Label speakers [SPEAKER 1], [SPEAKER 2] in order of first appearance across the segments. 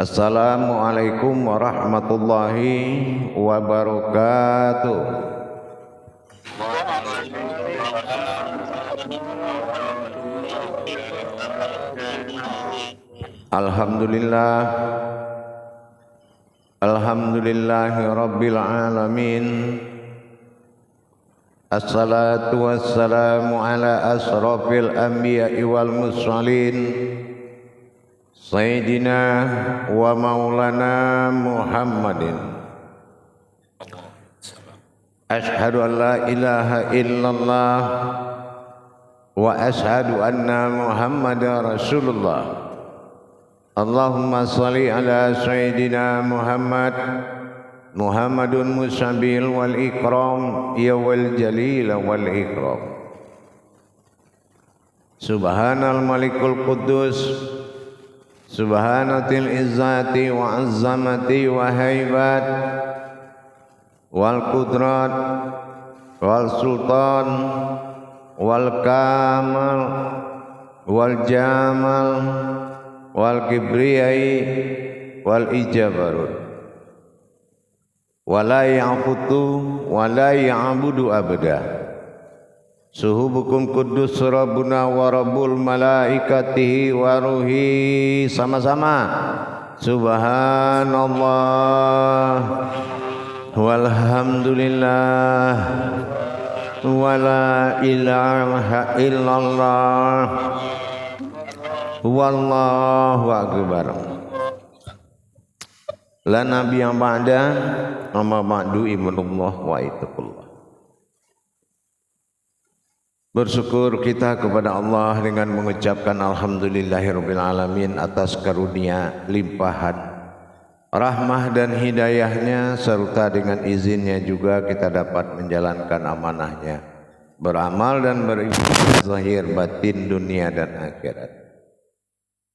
[SPEAKER 1] Assalamualaikum warahmatullahi wabarakatuh. Alhamdulillah, alhamdulillahi rabbil alamin. Assalatu wassalamu ala asrafil anbiya'i wal mursalin Sayyidina wa maulana Muhammadin. Ashhadu an la ilaha illallah wa ashhadu anna Muhammadar Rasulullah. Allahumma salli ala Sayyidina Muhammadun musabil wal ikram ya wal jalil wal ikram. Subhanal malikul quddus Subhanatil izzati wa azzamati wa haibat wal qudrat wal sultan wal kamal wal jamal wal kibriyai wal ijabarut wala ya'futu wala ya'budu abada. Suhubukum kudus rabbuna wa rabbul malaikatihi wa ruhi. Sama-sama subhanallah walhamdulillah wala ilaha illallah wallahu akbar. La nabi yang ba'da amma ba'du imanullah wa ittaqullah. Bersyukur kita kepada Allah dengan mengucapkan alhamdulillahirabbil alamin atas karunia limpahan rahmah dan hidayahnya, serta dengan izinnya juga kita dapat menjalankan amanahnya, beramal dan beribadah zahir batin dunia dan akhirat.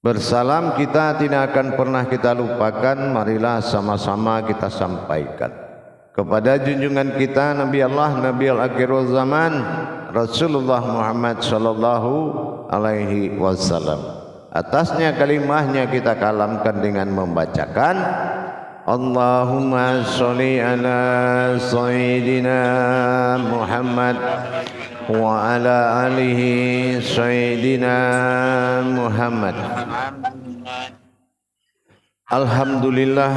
[SPEAKER 1] Bersalam kita tidak akan pernah kita lupakan, marilah sama-sama kita sampaikan kepada junjungan kita Nabi Allah, Nabi al-akhirul zaman, Rasulullah Muhammad sallallahu alaihi wasallam. Atasnya kalimahnya kita kalamkan dengan membacakan Allahumma sholli ala sayyidina Muhammad wa ala alihi sayyidina Muhammad. Alhamdulillah,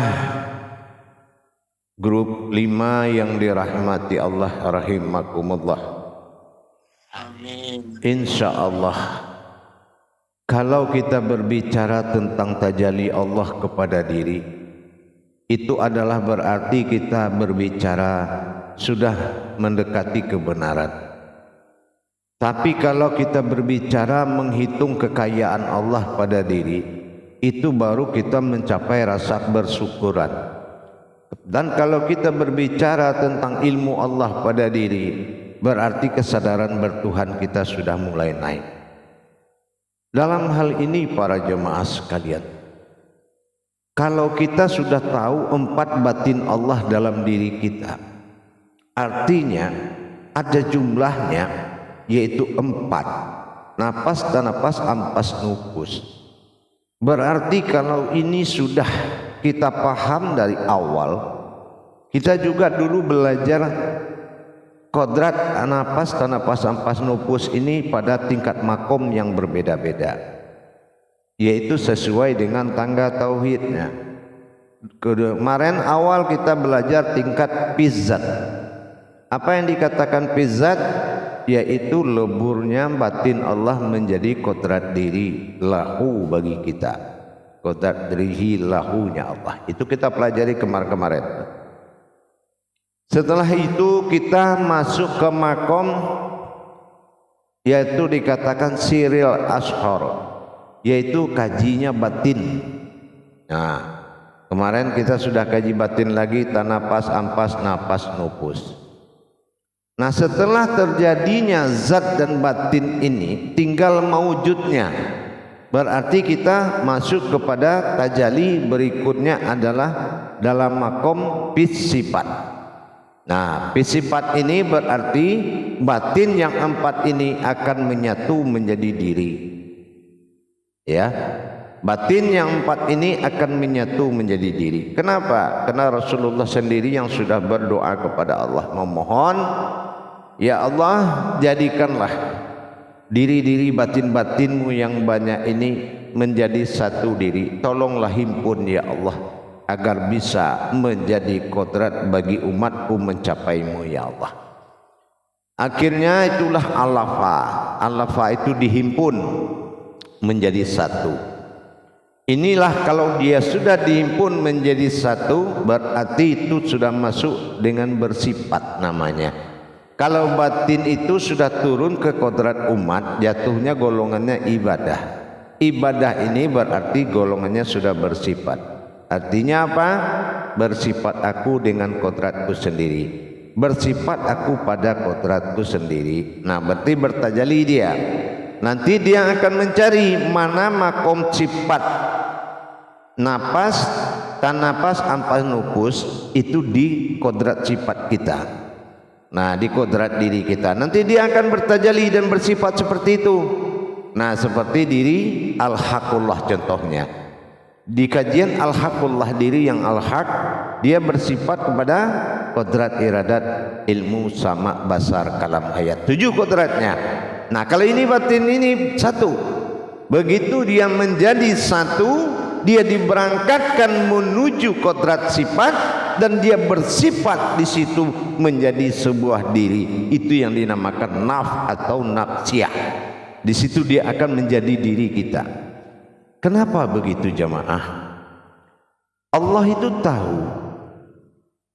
[SPEAKER 1] grup 5 yang dirahmati Allah rahimakumullah. Amin. Insya Allah, kalau kita berbicara tentang tajalli Allah kepada diri, itu adalah berarti kita berbicara sudah mendekati kebenaran. Tapi kalau kita berbicara menghitung kekayaan Allah pada diri, itu baru kita mencapai rasa bersyukuran. Dan kalau kita berbicara tentang ilmu Allah pada diri, berarti kesadaran bertuhan kita sudah mulai naik. Dalam hal ini para jemaah sekalian, kalau kita sudah tahu 4 batin Allah dalam diri kita, artinya ada jumlahnya, yaitu 4. Napas dan napas, ampas, nufus. Berarti kalau ini sudah kita paham dari awal, kita juga dulu belajar kodrat napas, tanapas, ampas, nufus ini pada tingkat makom yang berbeda-beda, yaitu sesuai dengan tangga tauhidnya. Kemarin awal kita belajar tingkat pizzat. Apa yang dikatakan pizzat? Yaitu leburnya batin Allah menjadi kodrat diri lahu bagi kita. Kodrat dirihi lahunya Allah. Itu kita pelajari kemarin. Setelah itu kita masuk ke makom, yaitu dikatakan siril ashar, yaitu kajinya batin. Nah, kemarin kita sudah kaji batin lagi, tanapas, ampas, napas, nufus. Nah, setelah terjadinya zat dan batin ini, tinggal mawujudnya. Berarti kita masuk kepada tajalli berikutnya adalah dalam makom sifat. Nah, sifat ini berarti batin yang 4 ini akan menyatu menjadi diri. Ya. Batin yang empat ini akan menyatu menjadi diri. Kenapa? Karena Rasulullah sendiri yang sudah berdoa kepada Allah, memohon, ya Allah, jadikanlah diri-diri batin-batinmu yang banyak ini menjadi satu diri. Tolonglah himpun ya Allah, agar bisa menjadi kodrat bagi umatku mencapaimu ya Allah. Akhirnya itulah Al-Lafa itu dihimpun menjadi satu. Inilah kalau dia sudah dihimpun menjadi satu, berarti itu sudah masuk dengan bersifat namanya. Kalau batin itu sudah turun ke kodrat umat, jatuhnya golongannya ibadah. Ibadah ini berarti golongannya sudah bersifat. Artinya apa? Bersifat aku dengan kodratku sendiri, bersifat aku pada kodratku sendiri. Nah, berarti bertajalli dia. Nanti dia akan mencari mana makom sifat napas, tan napas, ampas nufus itu di kodrat sifat kita. Nah, di kodrat diri kita. Nanti dia akan bertajalli dan bersifat seperti itu. Nah, seperti diri al-haqullah contohnya. Di kajian al-haqullah, diri yang al-haq, dia bersifat kepada kodrat iradat, ilmu, sama, basar, kalam, hayat. 7 kodratnya. Nah, kalau ini batin ini satu. Begitu dia menjadi satu, dia diberangkatkan menuju kodrat sifat dan dia bersifat di situ menjadi sebuah diri. Itu yang dinamakan naf atau nafsiyah. Di situ dia akan menjadi diri kita. Kenapa begitu jamaah? Allah itu tahu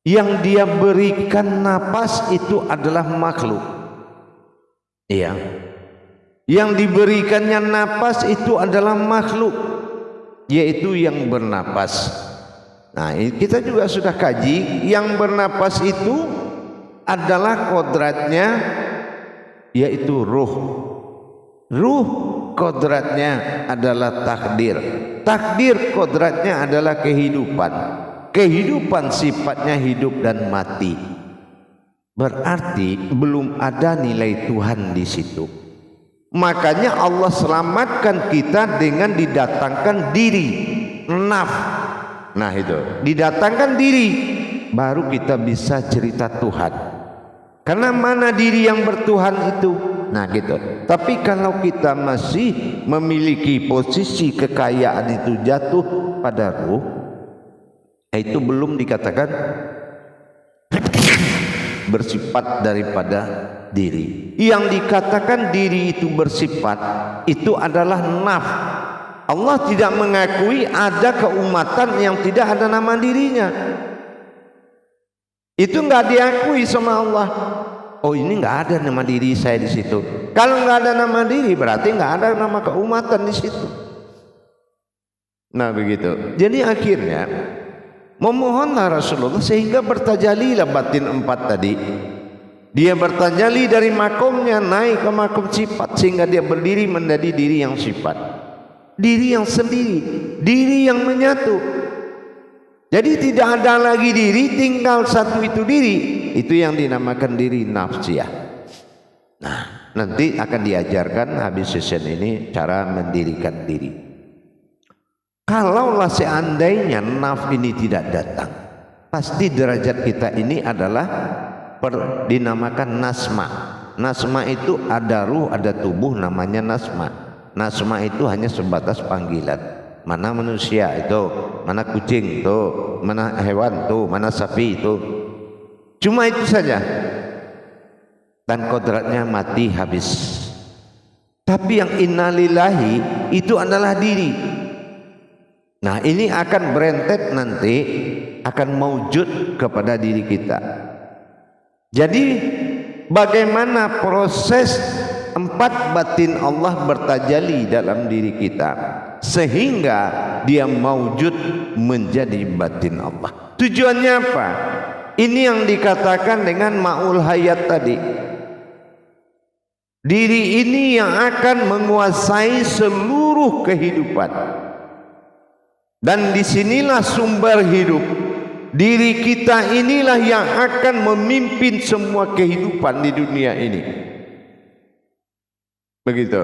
[SPEAKER 1] yang dia berikan napas itu adalah makhluk. Iya. Yang diberikannya napas itu adalah makhluk, yaitu yang bernapas. Nah, kita juga sudah kaji, yang bernapas itu adalah kodratnya, yaitu ruh. Ruh kodratnya adalah takdir. Takdir kodratnya adalah kehidupan. Kehidupan sifatnya hidup dan mati. Berarti belum ada nilai Tuhan di situ. Makanya Allah selamatkan kita dengan didatangkan diri, naf. Nah itu, didatangkan diri, baru kita bisa cerita Tuhan. Karena mana diri yang bertuhan itu? Nah gitu. Tapi kalau kita masih memiliki posisi kekayaan itu jatuh pada ruh, itu belum dikatakan bersifat daripada diri. Yang dikatakan diri itu bersifat itu adalah naf. Allah tidak mengakui ada keumatan yang tidak ada nama dirinya. Itu enggak diakui sama Allah. Oh, ini enggak ada nama diri saya di situ. Kalau enggak ada nama diri berarti enggak ada nama keumatan di situ. Nah begitu. Jadi akhirnya memohonlah Rasulullah sehingga bertajallilah batin 4 tadi. Dia bertajalli dari makomnya naik ke makom sifat sehingga dia berdiri menjadi diri yang sifat, diri yang sendiri, diri yang menyatu. Jadi tidak ada lagi diri, tinggal satu itu diri. Itu yang dinamakan diri nafsiyah. Nah, nanti akan diajarkan habis session ini cara mendirikan diri. Kalaulah seandainya naf ini tidak datang, pasti derajat kita ini adalah dinamakan nasma. Nasma itu ada ruh, ada tubuh, namanya nasma. Nasma itu hanya sebatas panggilan. Mana manusia itu, mana kucing itu, mana hewan itu, mana sapi itu. Cuma itu saja. Dan kodratnya mati habis. Tapi yang innalillahi itu adalah diri. Nah, ini akan berentet nanti, akan maujud kepada diri kita. Jadi bagaimana proses 4 batin Allah bertajalli dalam diri kita sehingga dia maujud menjadi batin Allah. Tujuannya apa? Ini yang dikatakan dengan ma'ul hayat tadi. Diri ini yang akan menguasai seluruh kehidupan. Dan disinilah sumber hidup. Diri kita inilah yang akan memimpin semua kehidupan di dunia ini. Begitu.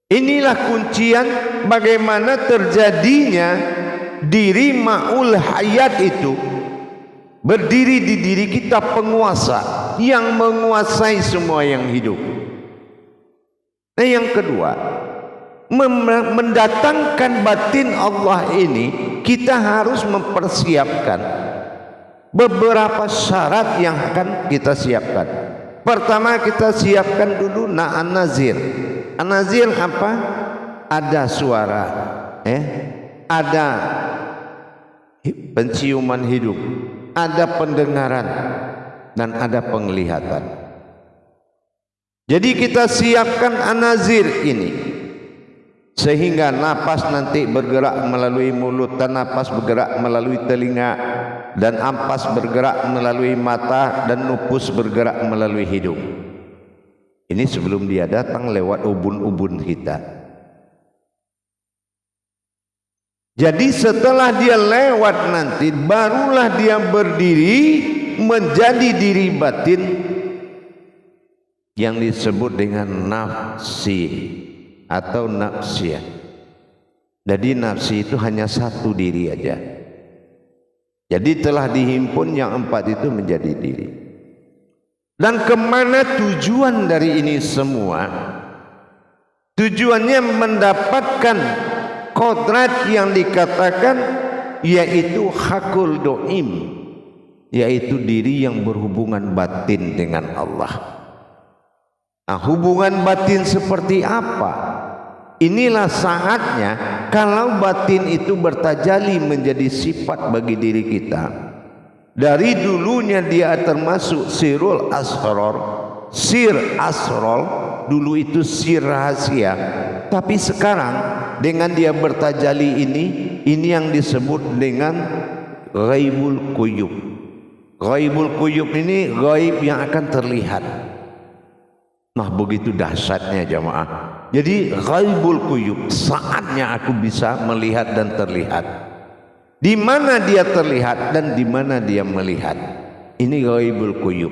[SPEAKER 1] Inilah kuncian bagaimana terjadinya diri ma'ul hayat itu. Berdiri di diri kita penguasa yang menguasai semua yang hidup. Nah, yang kedua, mendatangkan batin Allah ini, kita harus mempersiapkan beberapa syarat yang akan kita siapkan. Pertama, kita siapkan dulu an-nazir. An-nazir apa? Ada suara, ada penciuman hidup, ada pendengaran, dan ada penglihatan. Jadi kita siapkan an-nazir ini, sehingga napas nanti bergerak melalui mulut, dan napas bergerak melalui telinga, dan ampas bergerak melalui mata, dan nupus bergerak melalui hidung. Ini sebelum dia datang lewat ubun-ubun kita. Jadi setelah dia lewat nanti, barulah dia berdiri menjadi diri batin yang disebut dengan nafsi atau nafsiyah. Jadi nafsi itu hanya satu diri aja. Jadi telah dihimpun yang empat itu menjadi diri. Dan kemana tujuan dari ini semua? Tujuannya mendapatkan kodrat yang dikatakan, yaitu hakul do'im, yaitu diri yang berhubungan batin dengan Allah. Nah, hubungan batin seperti apa? Inilah saatnya kalau batin itu bertajalli menjadi sifat bagi diri kita. Dari dulunya dia termasuk sirul asror, sir asrol, dulu itu sir rahasia. Tapi sekarang dengan dia bertajalli ini yang disebut dengan ghaibul quyub. Ghaibul quyub ini gaib yang akan terlihat. Nah, begitu dahsyatnya jamaah. Jadi ghaibul quyub, saatnya aku bisa melihat dan terlihat. Di mana dia terlihat dan di mana dia melihat. Ini ghaibul quyub.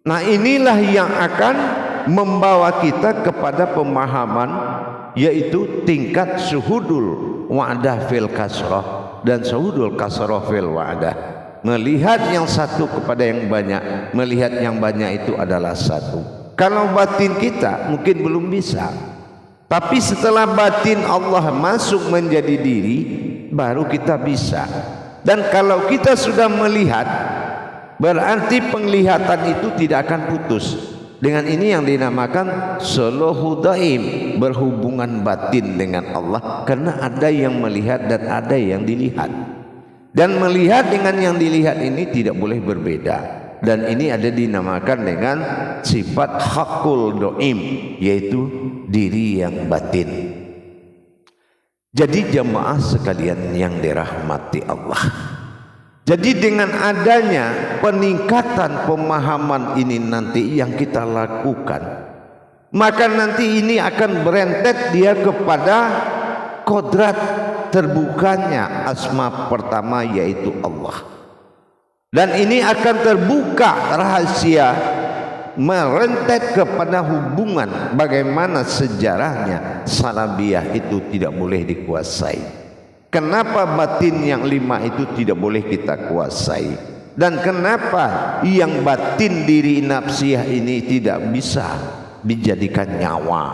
[SPEAKER 1] Nah, inilah yang akan membawa kita kepada pemahaman, yaitu tingkat syuhudul wa'dah fil kasrah dan syuhudul kasrah fil wa'dah. Melihat yang satu kepada yang banyak, melihat yang banyak itu adalah satu. Kalau batin kita mungkin belum bisa, tapi setelah batin Allah masuk menjadi diri, baru kita bisa. Dan kalau kita sudah melihat, berarti penglihatan itu tidak akan putus. Dengan ini yang dinamakan suluhu daim, berhubungan batin dengan Allah, karena ada yang melihat dan ada yang dilihat. Dan melihat dengan yang dilihat ini tidak boleh berbeda. Dan ini ada dinamakan dengan sifat hakul do'im, yaitu diri yang batin. Jadi jamaah sekalian yang dirahmati Allah, jadi dengan adanya peningkatan pemahaman ini nanti yang kita lakukan, maka nanti ini akan berentet dia kepada kodrat terbukanya asma pertama, yaitu Allah. Dan ini akan terbuka rahasia merentet kepada hubungan bagaimana sejarahnya salabiyah itu tidak boleh dikuasai. Kenapa batin yang 5 itu tidak boleh kita kuasai, dan kenapa yang batin diri nafsiyah ini tidak bisa dijadikan nyawa,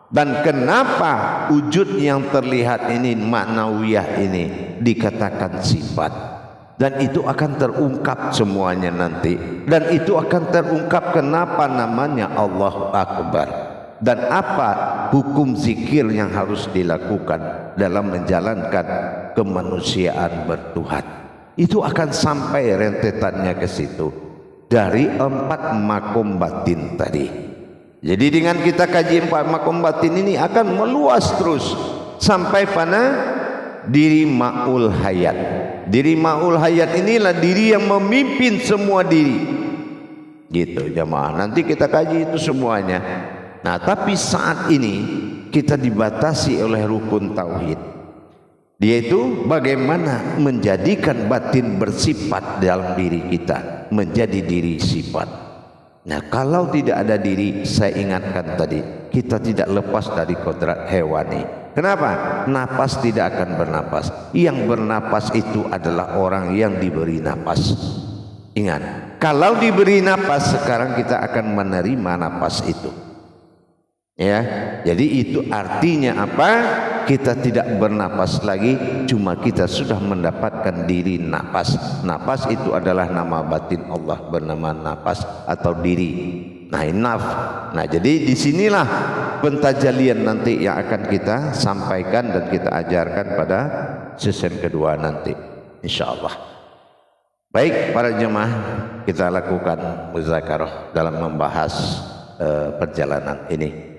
[SPEAKER 1] dan kenapa wujud yang terlihat ini maknawiyah ini dikatakan sifat. Dan itu akan terungkap semuanya nanti. Dan itu akan terungkap kenapa namanya Allahu Akbar, dan apa hukum zikir yang harus dilakukan dalam menjalankan kemanusiaan bertuhan. Itu akan sampai rentetannya ke situ dari 4 makom batin tadi. Jadi dengan kita kaji 4 makom batin ini akan meluas terus sampai pada diri ma'ul hayat. Diri ma'ul hayat inilah diri yang memimpin semua diri. Gitu jamaah. Nanti kita kaji itu semuanya. Nah, tapi saat ini kita dibatasi oleh rukun tauhid, yaitu bagaimana menjadikan batin bersifat dalam diri kita, menjadi diri sifat. Nah, kalau tidak ada diri, saya ingatkan tadi, kita tidak lepas dari kodrat hewani. Kenapa? Napas tidak akan bernapas. Yang bernapas itu adalah orang yang diberi napas. Ingat, kalau diberi napas sekarang kita akan menerima napas itu. Ya, jadi itu artinya apa? Kita tidak bernapas lagi, cuma kita sudah mendapatkan diri napas. Napas itu adalah nama batin Allah bernama napas atau diri. Nah, naf. Nah, jadi disinilah pentajalian nanti yang akan kita sampaikan dan kita ajarkan pada sesi kedua nanti, insyaallah. Baik para jemaah, kita lakukan muzakarah dalam membahas perjalanan ini.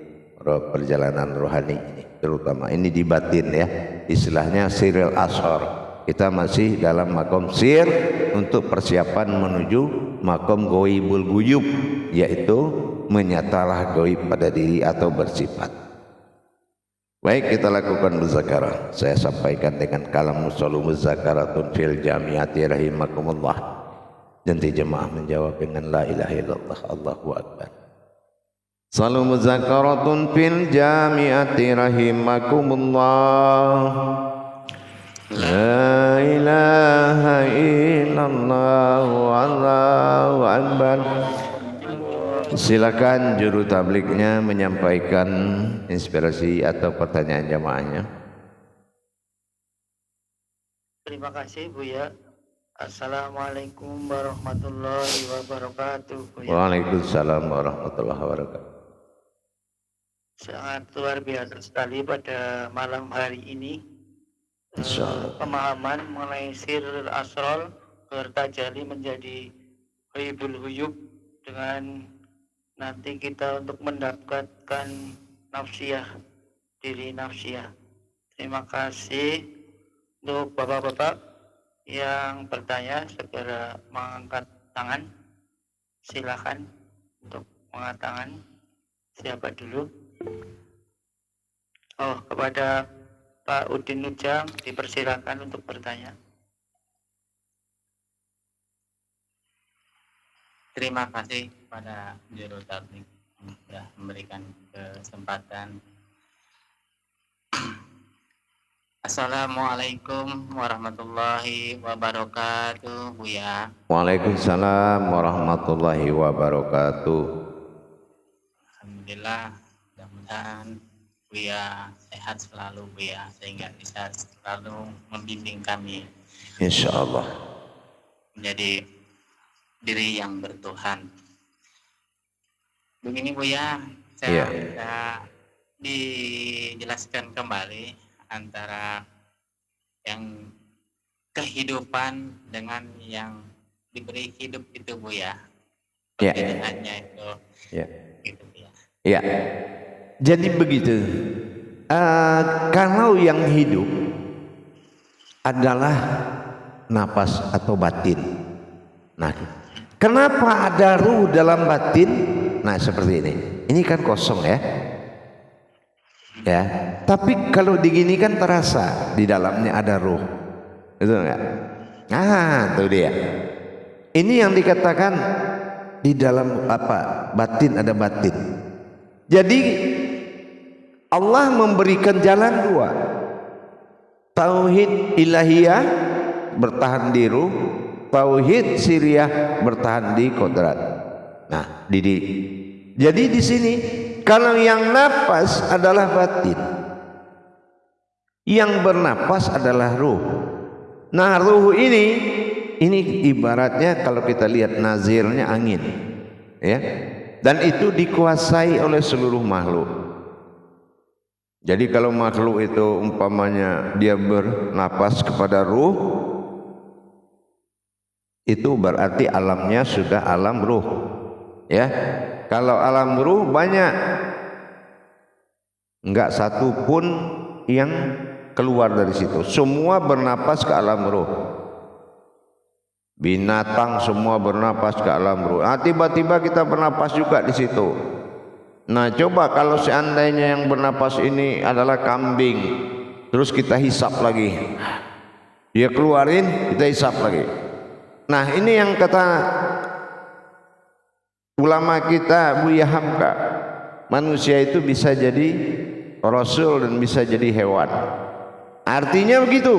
[SPEAKER 1] Perjalanan rohani ini, terutama ini di batin ya, istilahnya siril ashar. Kita masih dalam makom sir untuk persiapan menuju makom goibul guyub, yaitu menyatalah goib pada diri atau bersifat. Baik, kita lakukan muzakarah. Saya sampaikan dengan kalam musallu muzakaratun fil jamiati rahimakumullah. Nanti jemaah menjawab dengan la ilaha illallah Allahu akbar. Salu muzakaratun fil jamiati rahimakumullah. La ilaha illallah Allahu akbar. Silakan juru tabliknya menyampaikan inspirasi atau pertanyaan jamaahnya.
[SPEAKER 2] Terima kasih Buya. Assalamualaikum warahmatullahi wabarakatuh Buya.
[SPEAKER 1] Waalaikumsalam warahmatullahi wabarakatuh.
[SPEAKER 2] Sangat luar biasa sekali pada malam hari ini pemahaman mengenai sirrul asrar bertajali menjadi ghaibul ghuyub, dengan nanti kita untuk mendapatkan nafsiyah, diri nafsiyah. Terima kasih untuk bapak-bapak yang bertanya, segera mengangkat tangan. Silakan untuk mengangkat tangan. Siapa dulu? Oh, kepada Pak Udin Nujam dipersilakan untuk bertanya.
[SPEAKER 3] Terima kasih kepada juru tablik yang sudah memberikan kesempatan. Assalamualaikum warahmatullahi wabarakatuh Buya.
[SPEAKER 1] Waalaikumsalam warahmatullahi wabarakatuh.
[SPEAKER 3] Alhamdulillah, mudah-mudahan Buya sehat selalu Buya, sehingga bisa selalu membimbing kami
[SPEAKER 1] Insyaallah
[SPEAKER 3] menjadi diri yang bertuhan. Begini Buya, saya bisa dijelaskan kembali antara yang kehidupan dengan yang diberi hidup itu Buya. Perbedaannya itu gitu Buya.
[SPEAKER 1] Ya, jadi begitu. Kalau yang hidup adalah napas atau batin. Nah, kenapa ada ruh dalam batin? Nah, seperti ini. Ini kan kosong ya. Ya, tapi kalau diginikan terasa di dalamnya ada ruh. Betul enggak? Nah, itu dia. Ini yang dikatakan di dalam apa? Batin ada batin. Jadi Allah memberikan jalan dua. Tauhid ilahiyah bertahan di ruh, tauhid siriyah bertahan di kodrat. Nah, jadi di sini kalau yang napas adalah batin, yang bernapas adalah ruh. Nah, ruh ini ibaratnya kalau kita lihat nazirnya angin, ya. Dan itu dikuasai oleh seluruh makhluk. Jadi kalau makhluk itu umpamanya dia bernapas kepada ruh, itu berarti alamnya sudah alam ruh. Ya, kalau alam ruh banyak, enggak satu pun yang keluar dari situ. Semua bernapas ke alam ruh. Binatang semua bernapas ke alam ruh. Nah, tiba-tiba kita bernapas juga di situ. Nah, coba kalau seandainya yang bernapas ini adalah kambing, terus kita hisap lagi, dia keluarin, kita hisap lagi. Nah, ini yang kata ulama kita Buya Hamka, manusia itu bisa jadi rasul dan bisa jadi hewan. Artinya begitu.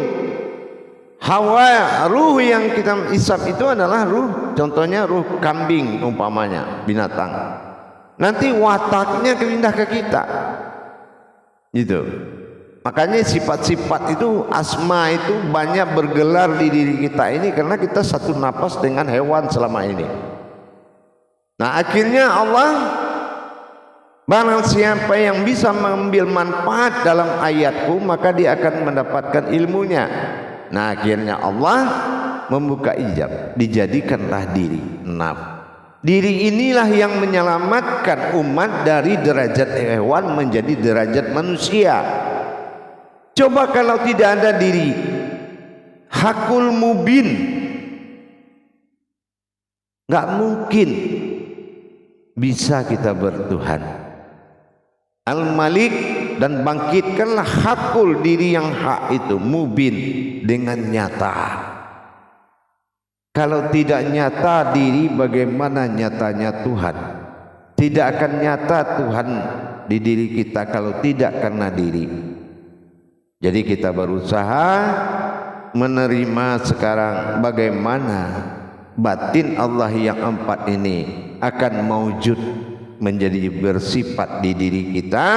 [SPEAKER 1] Hawa, ruh yang kita isap itu adalah ruh, contohnya ruh kambing umpamanya, binatang. Nanti wataknya pindah ke kita. Gitu. Makanya sifat-sifat itu, asma itu banyak bergelar di diri kita ini karena kita satu napas dengan hewan selama ini. Nah, akhirnya Allah, barang siapa yang bisa mengambil manfaat dalam ayatku, maka dia akan mendapatkan ilmunya. Nah, akhirnya Allah membuka hijab, dijadikanlah diri. Nah, diri inilah yang menyelamatkan umat dari derajat hewan menjadi derajat manusia. Coba kalau tidak ada diri, hakul mubin, nggak mungkin bisa kita bertuhan. Al-Malik, dan bangkitkanlah hakul, diri yang hak itu, mubin, dengan nyata. Kalau tidak nyata diri, bagaimana nyatanya Tuhan? Tidak akan nyata Tuhan di diri kita kalau tidak karena diri. Jadi kita berusaha menerima sekarang bagaimana batin Allah yang empat ini akan maujud menjadi bersifat di diri kita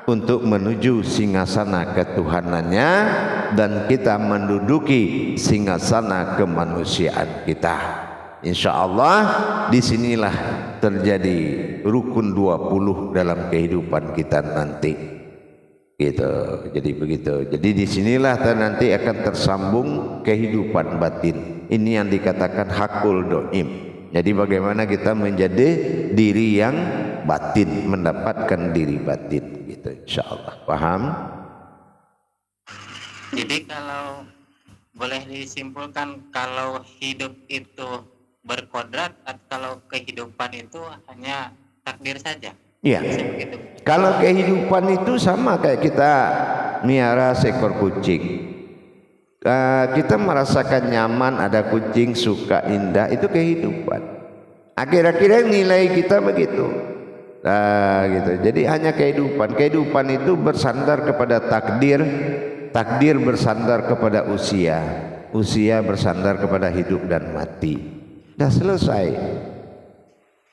[SPEAKER 1] untuk menuju singgasana ketuhanannya dan kita menduduki singgasana kemanusiaan kita. Insya Allah disinilah terjadi rukun 20 dalam kehidupan kita nanti. Gitu. Jadi begitu. Jadi disinilah nanti akan tersambung kehidupan batin. Ini yang dikatakan hakul doim. Jadi bagaimana kita menjadi diri yang batin, mendapatkan diri batin, gitu. Insyaallah. Paham?
[SPEAKER 3] Jadi kalau boleh disimpulkan, kalau hidup itu berkodrat atau kalau kehidupan itu hanya takdir saja.
[SPEAKER 1] Iya. Kalau kehidupan itu sama kayak kita miara seekor kucing. Kita merasakan nyaman, ada kucing, suka, indah, itu kehidupan. Akhir-akhirnya nilai kita begitu. Gitu. Jadi hanya kehidupan. Kehidupan itu bersandar kepada takdir, takdir bersandar kepada usia, usia bersandar kepada hidup dan mati. Sudah selesai.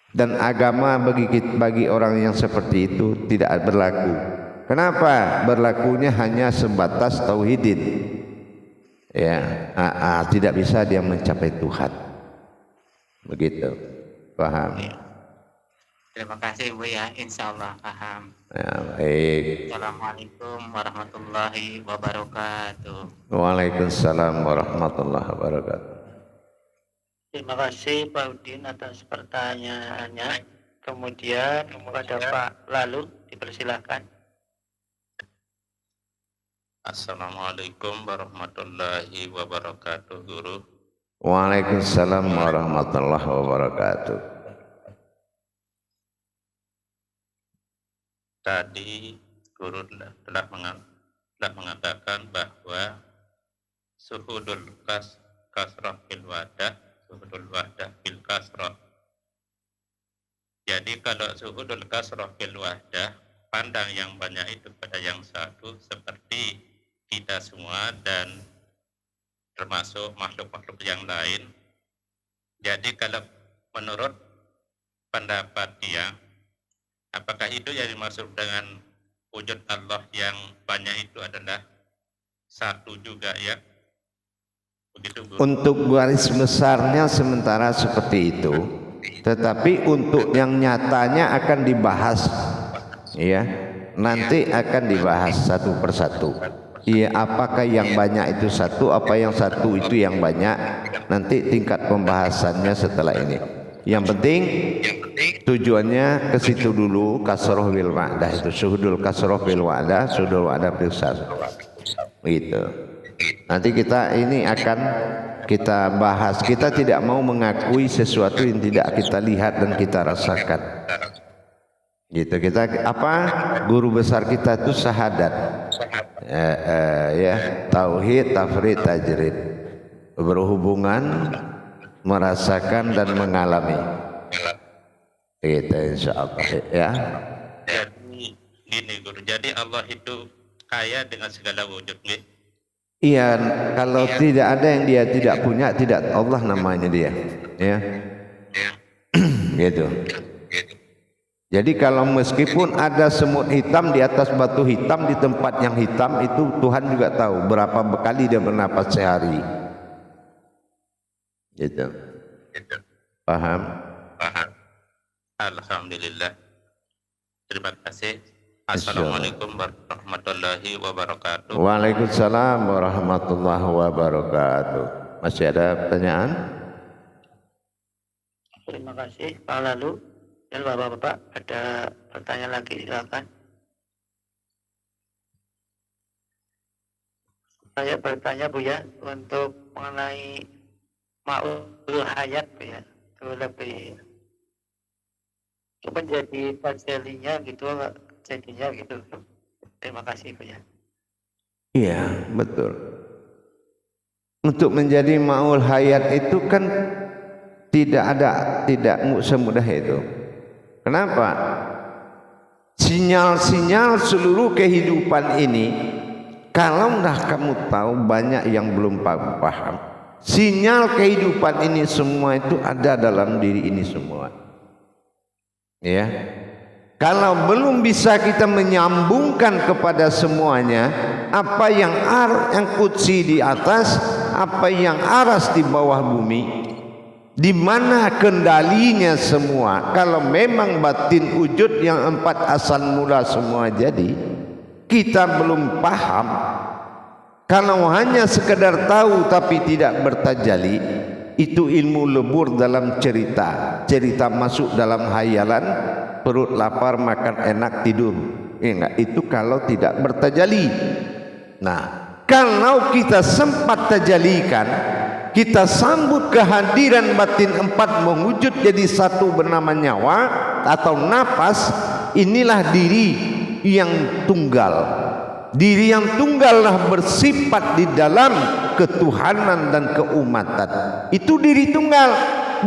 [SPEAKER 1] Dan agama bagi orang yang seperti itu tidak berlaku. Kenapa? Berlakunya hanya sebatas tauhidin. Ya, tidak bisa dia mencapai Tuhan. Begitu. Paham?
[SPEAKER 3] Terima kasih Bu ya, insya Allah paham.
[SPEAKER 1] Ya, baik.
[SPEAKER 3] Assalamualaikum warahmatullahi wabarakatuh.
[SPEAKER 1] Waalaikumsalam warahmatullahi wabarakatuh.
[SPEAKER 2] Terima kasih Pak Udin atas pertanyaannya. Kemudian kepada Pak Lalu dipersilakan.
[SPEAKER 3] Assalamualaikum warahmatullahi wabarakatuh, Guru.
[SPEAKER 1] Waalaikumsalam warahmatullahi wabarakatuh.
[SPEAKER 3] Tadi Guru telah mengatakan bahwa suhudul kasrah fil wadah, suhudul wadah fil kasrah. Jadi kalau suhudul kasrah fil wadah, pandang yang banyak itu pada yang satu, seperti kita semua dan termasuk makhluk-makhluk yang lain. Jadi kalau menurut pendapat dia, apakah itu yang dimaksud dengan wujud Allah yang banyak itu adalah satu juga ya? Begitu, Bu.
[SPEAKER 1] Untuk garis besarnya sementara seperti itu, tetapi untuk yang nyatanya akan dibahas, ya, nanti akan dibahas satu persatu. Iya, apakah yang banyak itu satu, apa yang satu itu yang banyak, nanti tingkat pembahasannya setelah ini. Yang penting tujuannya ke situ dulu, kasroh bil wa'dah itu, suhudul kasroh bil wa'dah, suhudul wa'dah bil sas. Gitu. Nanti kita ini akan kita bahas. Kita tidak mau mengakui sesuatu yang tidak kita lihat dan kita rasakan. Gitu. Kita apa? Guru besar kita itu syahadat. Ya, tauhid, tafrid, tajrid. Berhubungan, merasakan dan mengalami. Kita insya Allah ya.
[SPEAKER 3] Jadi gini guru, jadi Allah itu kaya dengan segala wujud, nggih?
[SPEAKER 1] Iya, kalau tidak ada yang dia tidak punya, tidak Allah namanya dia, ya. Gitu. Jadi kalau meskipun ada semut hitam di atas batu hitam di tempat yang hitam, itu Tuhan juga tahu berapa kali dia bernapas sehari. Gitu. Paham?
[SPEAKER 3] Paham. Alhamdulillah. Terima kasih. Assalamualaikum warahmatullahi wabarakatuh.
[SPEAKER 1] Waalaikumsalam warahmatullahi wabarakatuh. Masih ada pertanyaan?
[SPEAKER 2] Terima kasih Pak Lalu dan Bapak-bapak. Ada pertanyaan lagi, silakan. Saya bertanya Bu ya, untuk mengenai ma'ul hayat Bu ya, itu lebih menjadi tajalinya gitu, jadinya gitu. Terima kasih Bu ya.
[SPEAKER 1] Iya, betul. Untuk menjadi ma'ul hayat itu kan tidak semudah itu. Kenapa? Sinyal-sinyal seluruh kehidupan ini, kalau dah kamu tahu, banyak yang belum paham. Sinyal kehidupan ini semua itu ada dalam diri ini semua. Ya, kalau belum bisa kita menyambungkan kepada semuanya, apa yang qudsi di atas, apa yang aras di bawah bumi, di mana kendalinya semua. Kalau memang batin wujud yang empat asal mula semua jadi, kita belum paham. Kalau hanya sekedar tahu tapi tidak bertajali, itu ilmu lebur dalam cerita masuk dalam hayalan, perut lapar makan enak tidur. Enggak, itu kalau tidak bertajali. Nah, kalau kita sempat tajalikan, kita sambut kehadiran batin empat mewujud jadi satu bernama nyawa atau napas, inilah diri yang tunggal. Diri yang tunggallah bersifat di dalam ketuhanan dan keumatan. Itu diri tunggal,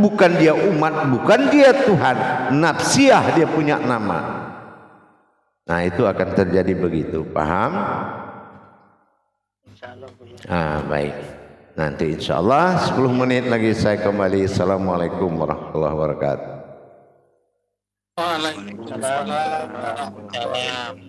[SPEAKER 1] bukan dia umat, bukan dia Tuhan. Nafsiyah dia punya nama. Nah, itu akan terjadi begitu. Paham?
[SPEAKER 2] Insyaallah Bu ya.
[SPEAKER 1] Baik. Nanti insyaallah 10 menit lagi saya kembali. Assalamualaikum warahmatullahi wabarakatuh.
[SPEAKER 2] Waalaikumsalam warahmatullahi wabarakatuh.